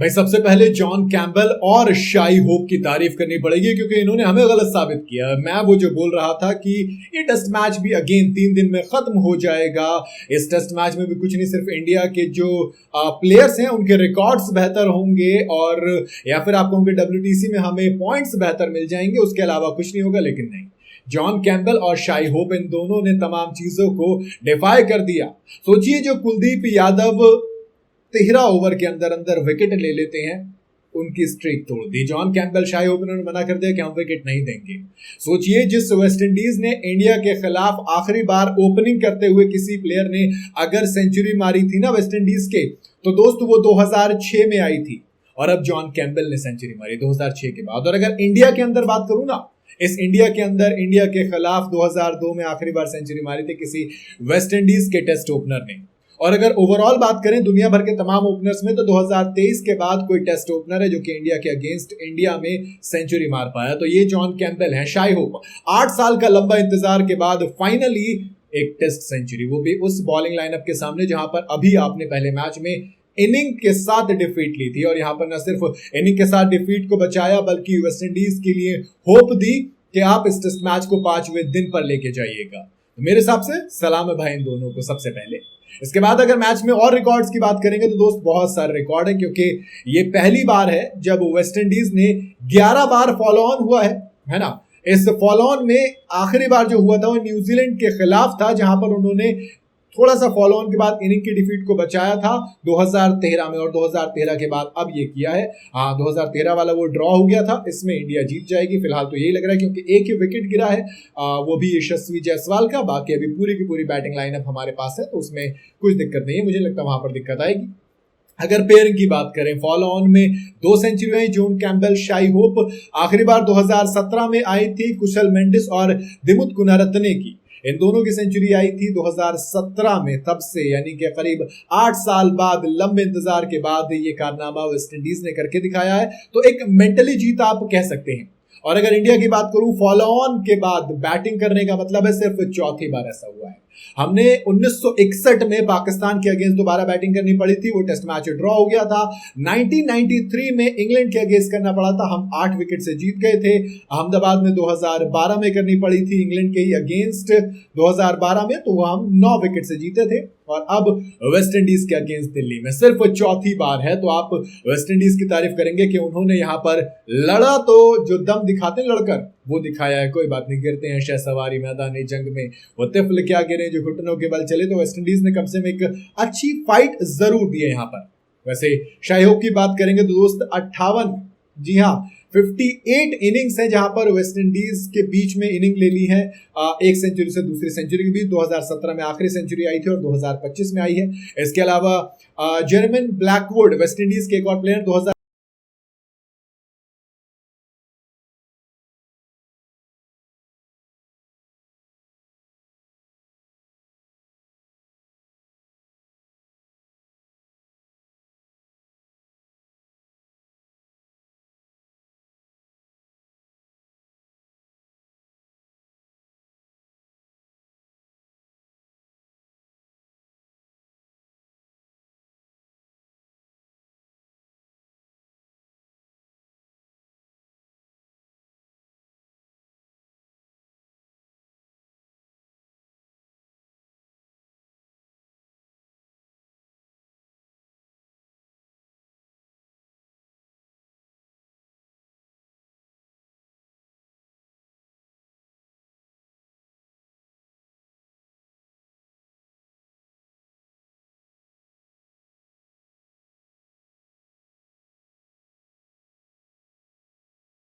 भाई सबसे पहले जॉन कैम्बल और शाई होप की तारीफ करनी पड़ेगी क्योंकि इन्होंने हमें गलत साबित किया। मैं वो जो बोल रहा था कि ये टेस्ट मैच भी अगेन 3 दिन में खत्म हो जाएगा। इस टेस्ट मैच में भी कुछ नहीं, सिर्फ इंडिया के जो प्लेयर्स हैं उनके रिकॉर्ड्स बेहतर होंगे और या फिर आप कहोगे WTC में हमें पॉइंट्स बेहतर मिल जाएंगे, उसके अलावा कुछ नहीं होगा। लेकिन नहीं, जॉन कैम्बल और शाई होप इन दोनों ने तमाम चीजों को डिफाई कर दिया। सोचिए, जो कुलदीप यादव 13 ओवर के अंदर अंदर विकेट ले लेते हैं, उनकी स्ट्रीक तोड़ दी। जॉन कैम्बल शाई होप ने मना कर दिया कि हम विकेट नहीं देंगे। सोचिए, जिस वेस्टइंडीज ने इंडिया के खिलाफ आखिरी बार ओपनिंग करते हुए किसी प्लेयर ने अगर सेंचुरी मारी थी ना वेस्टइंडीज के, तो दोस्त वो 2006 में आई थी और अब जॉन कैम्बल ने सेंचुरी मारी 2006 के बाद। और अगर इंडिया के अंदर बात करूं ना, इस इंडिया के अंदर इंडिया के खिलाफ 2002 में आखिरी बार सेंचुरी मारी थी किसी वेस्टइंडीज के टेस्ट ओपनर ने। और अगर ओवरऑल बात करें दुनिया भर के तमाम ओपनर्स में, तो 2023 के बाद कोई टेस्ट ओपनर है जो कि इंडिया के अगेंस्ट इंडिया में सेंचुरी मार पाया, तो ये जॉन कैम्बल है। शाई होप 8 साल का लंबा इंतजार के बाद फाइनली एक टेस्ट सेंचुरी, वो भी उस बॉलिंग लाइनअप के सामने जहां पर अभी आपने पहले मैच में इनिंग के साथ डिफीट ली थी। और यहां पर न सिर्फ इनिंग के साथ डिफीट को बचाया बल्कि वेस्टइंडीज के लिए होप दी कि आप इस टेस्ट मैच को 5वें दिन पर लेके जाइएगा। तो मेरे हिसाब से सलाम है भाई इन दोनों को सबसे पहले। इसके बाद अगर मैच में और रिकॉर्ड्स की बात करेंगे तो दोस्त बहुत सारे रिकॉर्ड है, क्योंकि ये पहली बार है जब वेस्टइंडीज ने 11 बार फॉलो ऑन हुआ है ना। इस फॉलो ऑन में आखिरी बार जो हुआ था वो न्यूजीलैंड के खिलाफ था, जहां पर उन्होंने थोड़ा सा फॉलो ऑन के बाद इनिंग की डिफीट को बचाया था 2013 में, और 2013 के बाद अब ये किया है। हाँ, 2013 वाला वो ड्रॉ हो गया था, इसमें इंडिया जीत जाएगी फिलहाल तो यही लग रहा है, क्योंकि एक ही विकेट गिरा है, वो भी यशस्वी जायसवाल का। बाकी अभी पूरी की पूरी बैटिंग लाइनअप हमारे पास है, तो उसमें कुछ दिक्कत नहीं है। मुझे लगता है वहां पर दिक्कत आएगी। अगर पेयरिंग की बात करें, फॉलो ऑन में 2 सेंचुरी आई जॉन कैम्बल शाई होप। आखिरी बार 2017 में आई थी कुशल मेंडिस और दिमुथ कुनारत्ने की। इन दोनों की सेंचुरी आई थी 2017 में। तब से यानी कि करीब 8 साल बाद, लंबे इंतजार के बाद ये कारनामा वेस्टइंडीज ने करके दिखाया है। तो एक मेंटली जीत आप कह सकते हैं। और अगर इंडिया की बात करूं, फॉलो ऑन के बाद बैटिंग करने का मतलब है सिर्फ चौथी बार ऐसा हुआ है। हमने 1961 में पाकिस्तान के अगेंस्ट दोबारा बैटिंग करनी पड़ी थी, वो टेस्ट मैच ड्रॉ हो गया था। 1993 में इंग्लैंड के अगेंस्ट करना पड़ा था, हम 8 विकेट से जीत गए थे। अहमदाबाद में 2012 में करनी पड़ी थी इंग्लैंड के ही अगेंस्ट 2012 में, तो हम 9 विकेट से जीते थे। और अब वेस्टइंडीज के अगेंस्ट दिल्ली में सिर्फ चौथी बार है। तो आप वेस्टइंडीज की तारीफ करेंगे कि उन्होंने यहां पर लड़ा, तो जो दम दिखाते लड़कर वो दिखाया है। कोई बात नहीं, गिरते हैं शहसवारी मैदानी जंग में, वो तिफल क्या गिरे जो घुटनों के बल चले। तो वेस्टइंडीज ने कम से कम एक अच्छी फाइट जरूर दी है यहां पर। वैसे शाई होप की बात करेंगे तो दोस्त 58, जी हाँ 58 इनिंग्स है जहां पर वेस्टइंडीज के बीच में इनिंग ले ली है। एक सेंचुरी से दूसरी सेंचुरी के बीच 2017 में आखिरी सेंचुरी आई थी और 2025 में आई है। इसके अलावा जेरमिन ब्लैकवुड वेस्टइंडीज के एक और प्लेयर